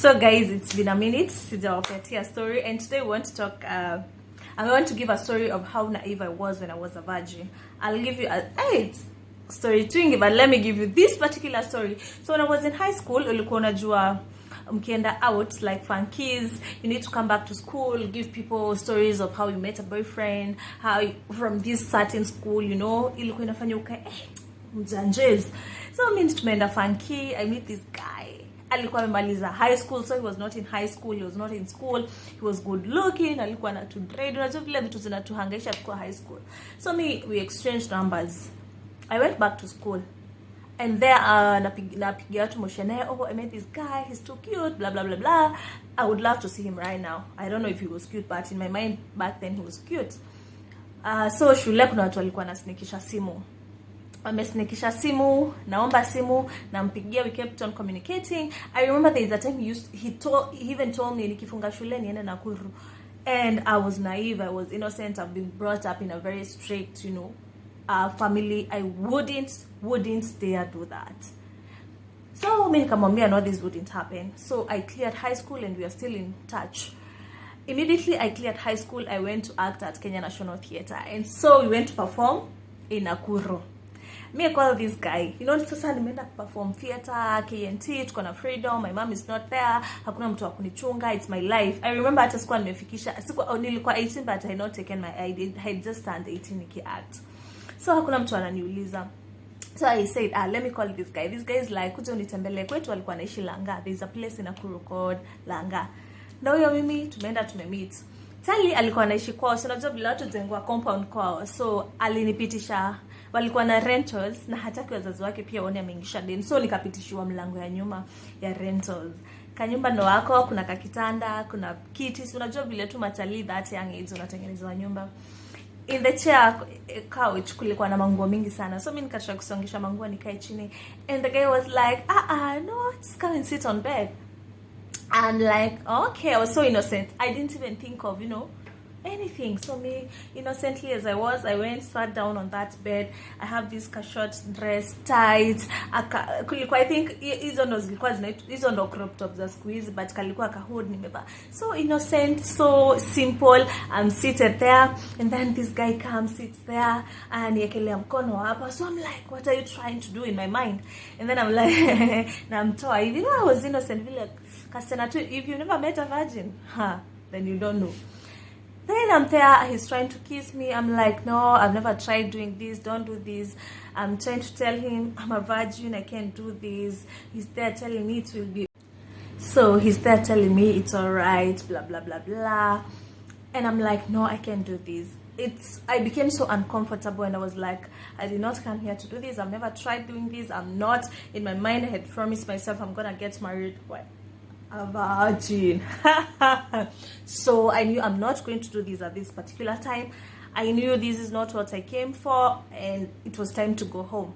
So guys, it's been a minute since our Petia story, and today we want to talk I want to give a story of how naive I was when I was a virgin. I'll give you a story twingi, but let me give you this particular story. So when I was in high school, ulikuwa unajua mkienda out like funkies, you need to come back to school, give people stories of how you met a boyfriend, how you, from this certain school, you know, ilikuwa inafanya ukae mjanjez. So mimi tumeenda funky, I meet this guy. Alikuwa amemaliza high school, so he was not in high school, he was not in school, he was good looking, alikuwa na to trade, unajua vile vitu zinatuhangaisha kwa high school. So we exchanged numbers. I went back to school, and there napigia watu moshene, oh, I met this guy, he's too cute, blah blah blah blah. I would love to see him right now. I don't know if he was cute, but in my mind back then he was cute. So shule kuna watu walikuwa nasnikisha simu. Amesnikisha simu, naomba simu, nampigia, we kept on communicating. I remember there is a time he even told me nikifunga shule niende Nakuru. And I was naive, I was innocent, I've been brought up in a very strict, you know, family. I wouldn't dare do that. So mimi nikamwambia no, this wouldn't happen. So I cleared high school and we are still in touch. Immediately I cleared high school, I went to act at Kenya National Theatre. And so we went to perform in Nakuru. Me, I call this guy, you know, sasa nimeenda perform theater, KNT, tuko na freedom, my mom is not there, hakuna mtu wa kunichunga, it's my life. I remember hata sikuwa nimefikisha, nilikuwa 18 but I had not taken my ID, I had just turned 18 niki-act. So hakuna mtu ananiuliza. So I said, let me call this guy. This guy is like, kuja unitembele kwetu, alikuwa anaishi Langa. There's a place in Nakuru called Langa. Na huyo mimi tumeenda tumemeet. Tali alikuwa anaishi kwao, so unajua bila watu jengwa compound kwao. So alinipitisha, walikuwa na rentals na hataki wazazi wake pia waone ameingisha deni. So nikapitishiwa mlango ya nyuma ya rentals. Kanyumba ndo wako, kuna kakitanda, kuna kiti. So unajua vile tu matalii that young age unatengenezwa nyumba. In the chair couch kulikuwa na manguo mingi sana. So mimi nikataka kusongesha manguo nikae chini. And the guy was like, no, just come and sit on bed. I'm like, okay, I was so innocent. I didn't even think of, you know, anything. So me, innocently as I was, I went, sat down on that bed. I have this short dress, tight. I think hizo ndo crop tops za squeeze, but kalikuwa kahood nimeva. So innocent, so simple. I'm seated there, and then this guy comes, sits there, and yekelea mkono hapa. So I'm like, what are you trying to do in my mind? And then I'm like, namtoa. You know, I was innocent. If you never met a virgin, then you don't know. Then I'm there, he's trying to kiss me. I'm like, no, I've never tried doing this, don't do this. I'm trying to tell him I'm a virgin, I can't do this. He's there telling me it will be. So he's there telling me it's alright, blah, blah, blah, blah. And I'm like, no, I can't do this. I became so uncomfortable, and I was like, I did not come here to do this. I've never tried doing this. I'm not, in my mind, I had promised myself I'm gonna get married. What? A virgin. So I knew I'm not going to do this at this particular time. I knew this is not what I came for, and it was time to go home.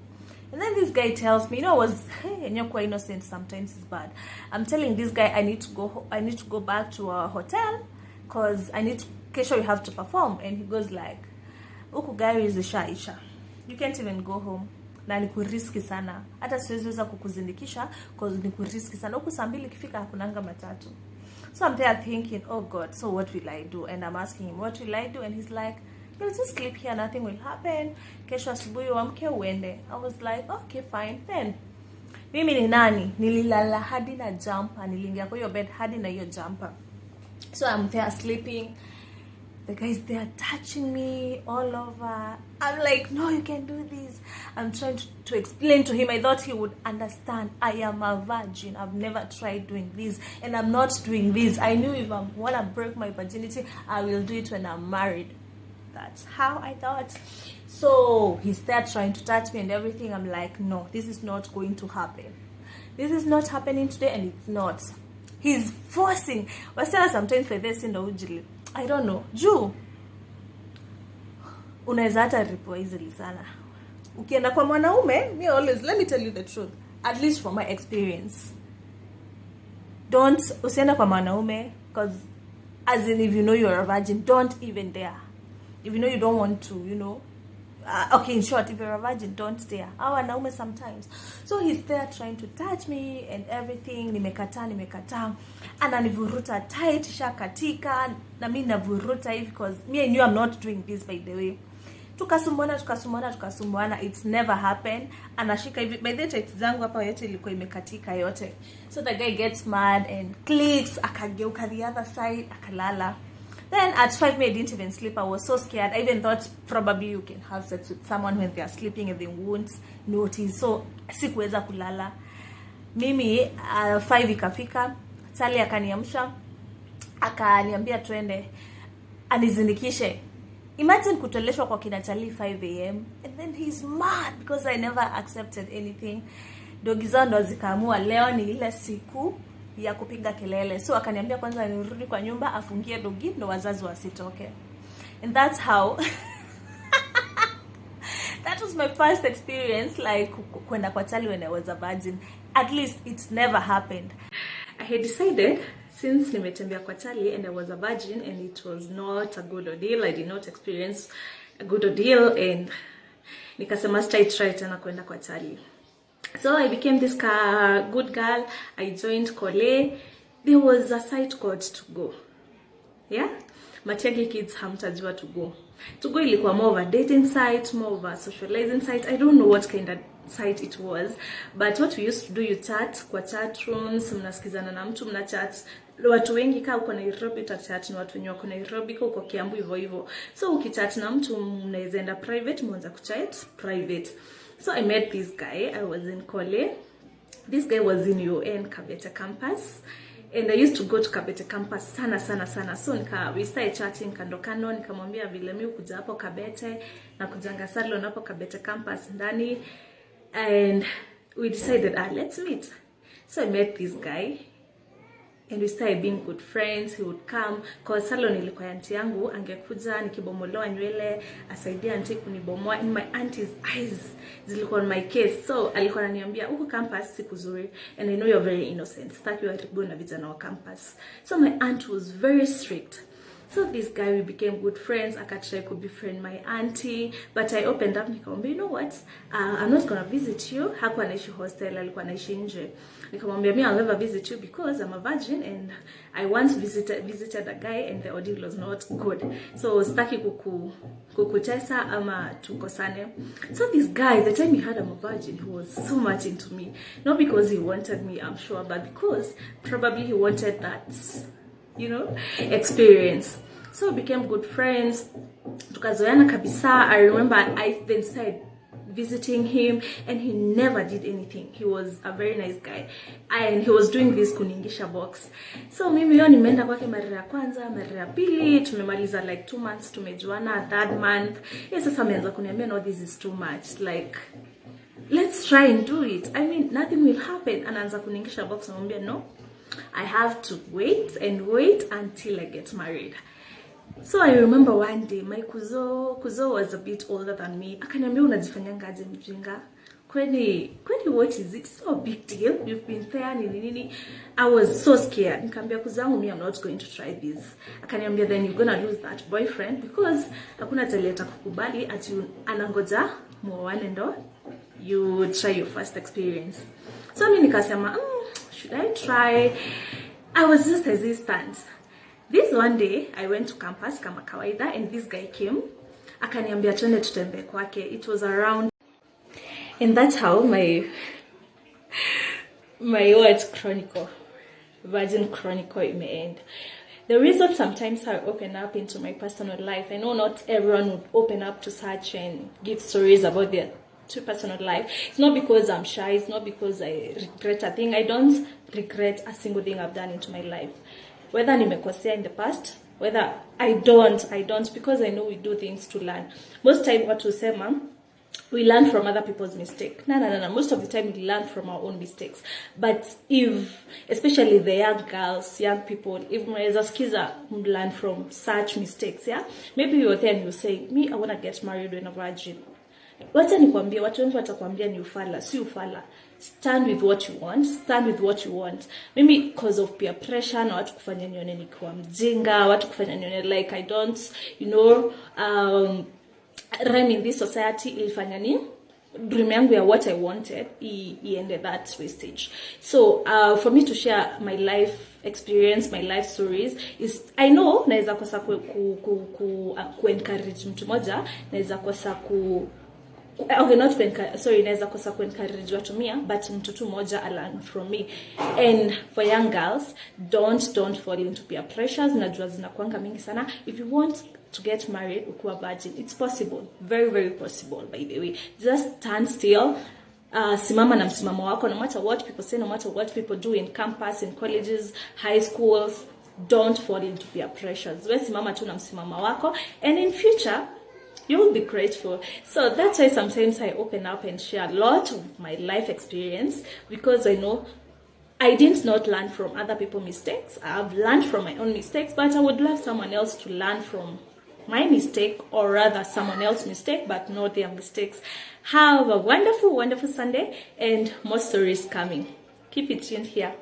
And then this guy tells me, you know, and you're quite innocent, sometimes it's bad. I'm telling this guy I need to go back to a hotel because kesho we have to perform. And he goes like, uku gari is isha. You can't even go home. Na ni kuriski sana. Hata siweza kukuzindikisha because ni kuriski sana. Huku saa 2 ikifika hakunanga matatu. So I'm there thinking, oh God, so what will I do? And I'm asking him, what will I do? And he's like, you'll just sleep here, nothing will happen. Kesho asubuhi uamke uende. I was like, okay, fine. Then mimi ni nani? Nililala hadi na jumper. Nilingia kwa hiyo bed hadi na hiyo jumper. So I'm there sleeping. The guy's there touching me all over. I'm like, no, you can't do this. I'm trying to explain to him. I thought he would understand. I am a virgin. I've never tried doing this. And I'm not doing this. I knew if I want to break my virginity, I will do it when I'm married. That's how I thought. So he's there trying to touch me and everything. I'm like, no, this is not going to happen. This is not happening today, and it's not. He's forcing. Wasichana sometimes for this in the ujili. I don't know. Juu unaweza hata ripo easily sana. Ukienda kwa mwanaume, me always, let me tell you the truth, at least from my experience. Usienda kwa mwanaume because as in if you know you're a virgin, don't even dare. If you know you don't want to, you know, okay, in short, if you're a virgin, don't dare. Our wanaume sometimes. So he's there trying to touch me and everything. Nimekataa. Ananivuruta tight, shakatika. Na mimi navuruta hivi because me and you, I'm not doing this, by the way. Tukasumbuana. It's never happened. Anashika hivi. By the time zangu hapa yote ilikuwa imekatika yote. So the guy gets mad and clicks. Akageuka the other side. Akalala. Then at 5 I didn't even sleep. I was so scared. I even thought probably you can have sex with someone when they are sleeping and they won't notice. So sikuweza kulala. Mimi 5 ikafika. Sally akaniamsha. Akaniambia twende. Anizindikishe. Imagine kutoleshwa kwa kina Charlie 5 AM. And then he's mad because I never accepted anything. Dogi zao ndo zikaamua leo ni ile siku ya kupiga kelele. So akaniambia kwanza nirudi kwa nyumba afungie dogi ndo wazazi wasitoke. And that's how that was my first experience like kwenda kwa Charlie when I was a virgin. At least it never happened. I had decided since nimetembea kwa Charlie and I was a virgin and it was not a good ordeal. I did not experience a good ordeal and nikasema try tena kwenda kwa Charlie. So I became this good girl. I joined Kole. There was a site called To Go. Yeah? Matiang'i kids hamtajua To Go. To Go ilikuwa more of a dating site, more of a socializing site. I don't know what kind of site it was. But what we used to do, you chat kwa chat rooms, mnasikizana na mtu, mna chat. Watu wengi kaa uko Nairobi utachat na watu wenye wako Nairobi kaa uko Kiambu hivyo. So ukichat na mtu mnaweza enda private, mwanza kuchat private. So I met this guy. I was in Kole. This guy was in UN Kabete campus. And I used to go to Kabete campus sana. So we started chatting kando, nikamwambia vile mimi kuja hapo Kabete na kujanga salon hapo Kabete campus ndani. And we decided, let's meet. So I met this guy. And we started being good friends. He would come cause salon ilikuwa aunti yangu, angekuja nikibomolewa nywele asaidia aunti kunibomoa. In my auntie's eyes zilikuwa on my case. So alikuwa ananiambia huko campus siku zuri and I know you're very innocent. Sitaki uharibu na vijana wa campus. So my aunt was very strict. So this guy, we became good friends. Akatry could befriend my auntie, but I opened up nikamwambia, you know what? I'm not gonna visit you. Hakuwa anaishi hostel, alikuwa anaishi nje. Nikamwambia me, I'll never visit you because I'm a virgin and I once visited a guy and the ordeal was not good. So sitaki kukutesa ama tukosane. So this guy, the time he heard I'm a virgin, he was so much into me. Not because he wanted me, I'm sure, but because probably he wanted that, you know, experience. So we became good friends. Tukazoeana kabisa. I remember I then started visiting him and he never did anything. He was a very nice guy and he was doing this kuningisha box. So mimi yo nimeenda kwake mara ya kwanza, mara ya pili, tumemaliza like 2 months, tumejuana. Third month, sasa ameanza kuniambia no, this is too much, like let's try and do it. I mean, nothing will happen. Anaanza kuningisha box, namwambia no, I have to wait until I get married. So I remember one day my kuzo was a bit older than me. Akaniambia unajifanyanga aje mjinga? Kwani what is it? It's not a big deal. You've been there nini. I was so scared. Nikamwambia kuzangu, me, I'm not going to try this. Akaniambia then you're gonna lose that boyfriend because hakuna taleta kukubali ati anangoja muoane ndo you try your first experience. So mimi nikasema, should I try? I was just hesitant. This one day, I went to campus kama kawaida and this guy came. Akaniambia twende tutembe kwake. It was around. And that's how my virgin chronicle may end. The reason sometimes I open up into my personal life, I know not everyone would open up to such and give stories about their personal life. It's not because I'm shy, it's not because I regret a thing. I don't regret a single thing I've done into my life. Whether nimekosea in the past, whether I don't, because I know we do things to learn. Most time what we say, we learn from other people's mistakes. No. Most of the time we learn from our own mistakes. But if, especially the young girls, young people, if mnaweza sikiza learn from such mistakes, yeah? Maybe you're there and you say, me, I want to get married when I'm a virgin. Wacha nikwambie, watu wengi watakwambia ni ufala, si ufala. Stand with what you want. Maybe because of peer pressure na watu kufanya nione nikiwa mjinga, watu kufanya nione like I don't, rhyme in this society ilifanya ni dream yangu ya what I wanted iende that wastage. So for me to share my life experience, my life stories is, I know naweza kosa ku encourage mtu moja, naweza kosa okay, not sorry, naweza kosa ku encourage watu mia, but mtu tu moja learn from me. And for young girls, don't fall into peer pressures. Najua zinakuanga mingi sana. If you want to get married ukiwa virgin, it's possible, very very possible. By the way, just stand still, simama na msimamo wako, no matter what people say, no matter what people do in campus, in colleges, high schools. Don't fall into peer pressures. We simama tu na msimamo wako, and in future you will be grateful. So that's why sometimes I open up and share a lot of my life experience, because I know I did not learn from other people's mistakes. I've learned from my own mistakes, but I would love someone else to learn from my mistake, or rather someone else's mistake, but not their mistakes. Have a wonderful, wonderful Sunday, and more stories coming. Keep it tuned here.